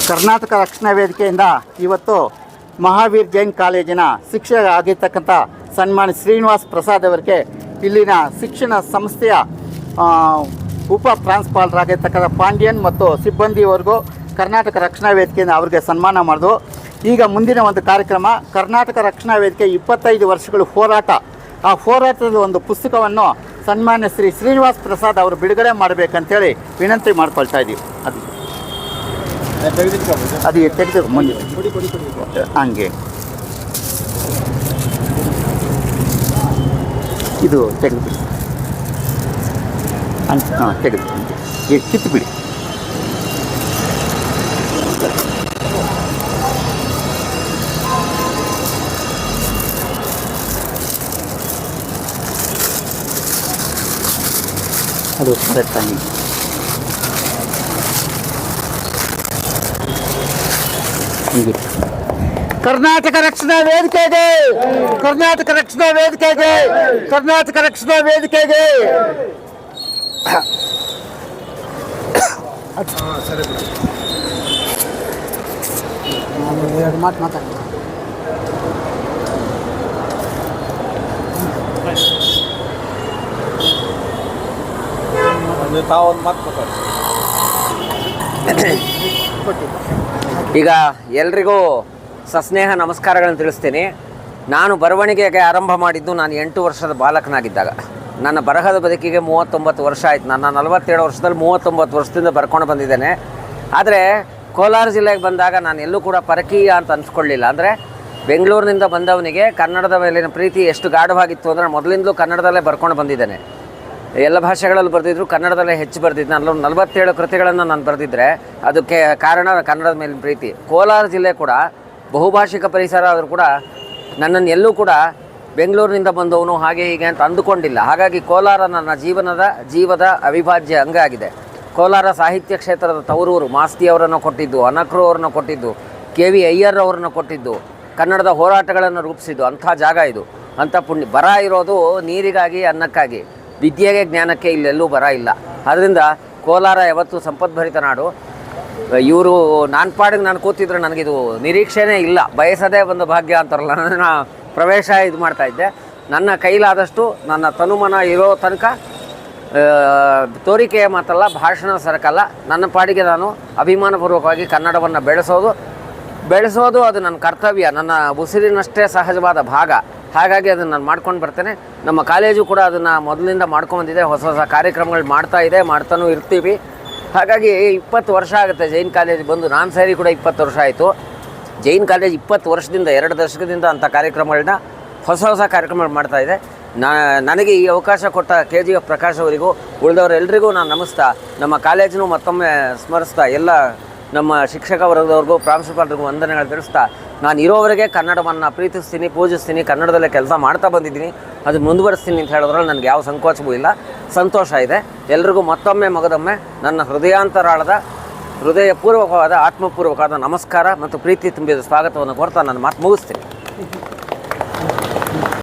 ಕರ್ನಾಟಕ ರಕ್ಷಣಾ ವೇದಿಕೆಯಿಂದ ಇವತ್ತು ಮಹಾವೀರ್ ಜೈನ್ ಕಾಲೇಜಿನ ಶಿಕ್ಷಕ ಆಗಿರ್ತಕ್ಕಂಥ ಸನ್ಮಾನ್ಯ ಶ್ರೀನಿವಾಸ್ ಪ್ರಸಾದ್ ಅವರಿಗೆ ಇಲ್ಲಿನ ಶಿಕ್ಷಣ ಸಂಸ್ಥೆಯ ಉಪ ಪ್ರಾಂಶುಪಾಲರಾಗಿರ್ತಕ್ಕಂಥ ಪಾಂಡ್ಯನ್ ಮತ್ತು ಸಿಬ್ಬಂದಿಯವರೆಗೂ ಕರ್ನಾಟಕ ರಕ್ಷಣಾ ವೇದಿಕೆಯಿಂದ ಅವರಿಗೆ ಸನ್ಮಾನ ಮಾಡಿದ್ರು. ಈಗ ಮುಂದಿನ ಒಂದು ಕಾರ್ಯಕ್ರಮ ಕರ್ನಾಟಕ ರಕ್ಷಣಾ ವೇದಿಕೆ 25 ವರ್ಷಗಳು ಹೋರಾಟ. ಆ ಹೋರಾಟದ ಒಂದು ಪುಸ್ತಕವನ್ನು ಸನ್ಮಾನ್ಯ ಶ್ರೀನಿವಾಸ್ ಪ್ರಸಾದ್ ಅವರು ಬಿಡುಗಡೆ ಮಾಡಬೇಕಂತೇಳಿ ವಿನಂತಿ ಮಾಡ್ಕೊಳ್ತಾ ಇದ್ದೀವಿ. ಅದು ತೆಗೆದು ಮುಂದೆ ಹಂಗೆ ಇದು ತೆಗೆದುಬಿಡಿ, ತೆಗೆದು ಕಿತ್ತುಬಿಡಿ. ಅದು ಕರೆಕ್ಟಾಗಿ ಕರ್ನಾಟಕ ರಕ್ಷಣಾ ವೇದಿಕೆಗೆ, ಕರ್ನಾಟಕ ರಕ್ಷಣಾ ವೇದಿಕೆಗೆ, ಕರ್ನಾಟಕ ರಕ್ಷಣಾ ವೇದಿಕೆಗೆ. ಮಾತಾಡಿ ಈಗ ಎಲ್ರಿಗೂ ಸಸ್ನೇಹ ನಮಸ್ಕಾರಗಳನ್ನು ತಿಳಿಸ್ತೀನಿ. ನಾನು ಬರವಣಿಗೆಗೆ ಆರಂಭ ಮಾಡಿದ್ದು ನಾನು 8 ವರ್ಷದ ಬಾಲಕನಾಗಿದ್ದಾಗ. ನನ್ನ ಬರಹದ ಬದುಕಿಗೆ 39 ವರ್ಷ ಆಯಿತು. ನನ್ನ 47 ವರ್ಷದಲ್ಲಿ 39 ವರ್ಷದಿಂದ ಬರ್ಕೊಂಡು ಬಂದಿದ್ದೇನೆ. ಆದರೆ ಕೋಲಾರ ಜಿಲ್ಲೆಗೆ ಬಂದಾಗ ನಾನು ಎಲ್ಲೂ ಕೂಡ ಪರಕೀಯ ಅಂತ ಅನ್ಸ್ಕೊಳ್ಳಿಲ್ಲ. ಅಂದರೆ ಬೆಂಗಳೂರಿನಿಂದ ಬಂದವನಿಗೆ ಕನ್ನಡದ ಮೇಲಿನ ಪ್ರೀತಿ ಎಷ್ಟು ಗಾಢವಾಗಿತ್ತು ಅಂದರೆ ಮೊದಲಿಂದಲೂ ಕನ್ನಡದಲ್ಲೇ ಬರ್ಕೊಂಡು ಬಂದಿದ್ದೇನೆ. ಎಲ್ಲ ಭಾಷೆಗಳಲ್ಲಿ ಬರೆದಿದ್ರು, ಕನ್ನಡದಲ್ಲೇ ಹೆಚ್ಚು ಬರೆದಿದ್ದು. ನಾನು 47 ಕೃತಿಗಳನ್ನು ನಾನು ಬರೆದಿದ್ದರೆ ಅದಕ್ಕೆ ಕಾರಣ ಕನ್ನಡದ ಮೇಲಿನ ಪ್ರೀತಿ. ಕೋಲಾರ ಜಿಲ್ಲೆ ಕೂಡ ಬಹುಭಾಷಿಕ ಪರಿಸರ ಆದರೂ ಕೂಡ ನನ್ನನ್ನು ಎಲ್ಲೂ ಕೂಡ ಬೆಂಗಳೂರಿನಿಂದ ಬಂದವನು ಹಾಗೆ ಹೀಗೆ ಅಂತ ಅಂದುಕೊಂಡಿಲ್ಲ. ಹಾಗಾಗಿ ಕೋಲಾರ ನನ್ನ ಜೀವದ ಅವಿಭಾಜ್ಯ ಅಂಗ ಆಗಿದೆ. ಕೋಲಾರ ಸಾಹಿತ್ಯ ಕ್ಷೇತ್ರದ ತವರೂರು. ಮಾಸ್ತಿ ಅವರನ್ನು ಕೊಟ್ಟಿದ್ದು, ಅನಕ್ರು ಅವರನ್ನು ಕೊಟ್ಟಿದ್ದು, KV ಅಯ್ಯರ್ ಅವರನ್ನು ಕೊಟ್ಟಿದ್ದು, ಕನ್ನಡದ ಹೋರಾಟಗಳನ್ನು ರೂಪಿಸಿದ್ದು ಅಂಥ ಜಾಗ ಇದು. ಅಂಥ ಪುಣ್ಯ. ಬರ ಇರೋದು ನೀರಿಗಾಗಿ, ಅನ್ನಕ್ಕಾಗಿ. ವಿದ್ಯೆಗೆ, ಜ್ಞಾನಕ್ಕೆ ಇಲ್ಲೆಲ್ಲೂ ಬರ ಇಲ್ಲ. ಆದ್ದರಿಂದ ಕೋಲಾರ ಯಾವತ್ತೂ ಸಂಪದ್ಭರಿತ ನಾಡು. ಇವರು ನಾನು ಪಾಡಿಗೆ ನಾನು ಕೂತಿದ್ರೆ ನನಗಿದು ನಿರೀಕ್ಷೆನೇ ಇಲ್ಲ. ಬಯಸದೇ ಒಂದು ಭಾಗ್ಯ ಅಂತಾರಲ್ಲ, ನನ್ನ ಪ್ರವೇಶ ಇದು ಮಾಡ್ತಾಯಿದ್ದೆ. ನನ್ನ ಕೈಲಾದಷ್ಟು ನನ್ನ ತನುಮನ ಇರೋ ತನಕ ತೋರಿಕೆಯ ಮಾತಲ್ಲ, ಭಾಷಣ ಸರಕಲ್ಲ, ನನ್ನ ಪಾಡಿಗೆ ನಾನು ಅಭಿಮಾನಪೂರ್ವಕವಾಗಿ ಕನ್ನಡವನ್ನು ಬೆಳೆಸೋದು ಅದು ನನ್ನ ಕರ್ತವ್ಯ, ನನ್ನ ಉಸಿರಿನಷ್ಟೇ ಸಹಜವಾದ ಭಾಗ. ಹಾಗಾಗಿ ಅದನ್ನು ನಾನು ಮಾಡ್ಕೊಂಡು ಬರ್ತೇನೆ. ನಮ್ಮ ಕಾಲೇಜು ಕೂಡ ಅದನ್ನು ಮೊದಲಿಂದ ಮಾಡ್ಕೊಂಡ್ಬಂದಿದೆ. ಹೊಸ ಕಾರ್ಯಕ್ರಮಗಳು ಮಾಡ್ತಾನೂ ಇರ್ತೀವಿ. ಹಾಗಾಗಿ 20 ವರ್ಷ ಆಗುತ್ತೆ ಜೈನ್ ಕಾಲೇಜ್ ಬಂದು. ನಾನು ಸೇರಿ ಕೂಡ 20 ವರ್ಷ ಆಯಿತು. ಜೈನ್ ಕಾಲೇಜ್ 20 ವರ್ಷದಿಂದ, 2 ದಶಕದಿಂದ ಅಂಥ ಕಾರ್ಯಕ್ರಮಗಳನ್ನ ಹೊಸ ಕಾರ್ಯಕ್ರಮಗಳು ಮಾಡ್ತಾಯಿದೆ. ನನಗೆ ಈ ಅವಕಾಶ ಕೊಟ್ಟ KGF ಪ್ರಕಾಶ್ ಅವರಿಗೂ ಉಳಿದವರೆಲ್ಲರಿಗೂ ನಾನು ನಮಿಸ್ತಾ, ನಮ್ಮ ಕಾಲೇಜನ್ನು ಮತ್ತೊಮ್ಮೆ ಸ್ಮರಿಸ್ತಾ, ಎಲ್ಲ ನಮ್ಮ ಶಿಕ್ಷಕ ವರ್ಗದವ್ರಿಗೂ ಪ್ರಾಂಶುಪಾಲರಿಗೂ ವಂದನೆಗಳು ತಿಳಿಸ್ತಾ, ನಾನು ಇರೋವರೆಗೆ ಕನ್ನಡವನ್ನು ಪ್ರೀತಿಸ್ತೀನಿ, ಪೂಜಿಸ್ತೀನಿ, ಕನ್ನಡದಲ್ಲೇ ಕೆಲಸ ಮಾಡ್ತಾ ಬಂದಿದ್ದೀನಿ, ಅದು ಮುಂದುವರಿಸ್ತೀನಿ ಅಂತ ಹೇಳೋದ್ರಲ್ಲಿ ನನಗೆ ಯಾವ ಸಂಕೋಚವೂ ಇಲ್ಲ, ಸಂತೋಷ ಇದೆ. ಎಲ್ರಿಗೂ ಮತ್ತೊಮ್ಮೆ ಮಗದೊಮ್ಮೆ ನನ್ನ ಹೃದಯಪೂರ್ವಕವಾದ ಆತ್ಮಪೂರ್ವಕವಾದ ನಮಸ್ಕಾರ ಮತ್ತು ಪ್ರೀತಿ ತುಂಬಿದ ಸ್ವಾಗತವನ್ನು ಕೋರ್ತಾ ನಾನು ಮಾತು ಮುಗಿಸ್ತೀನಿ.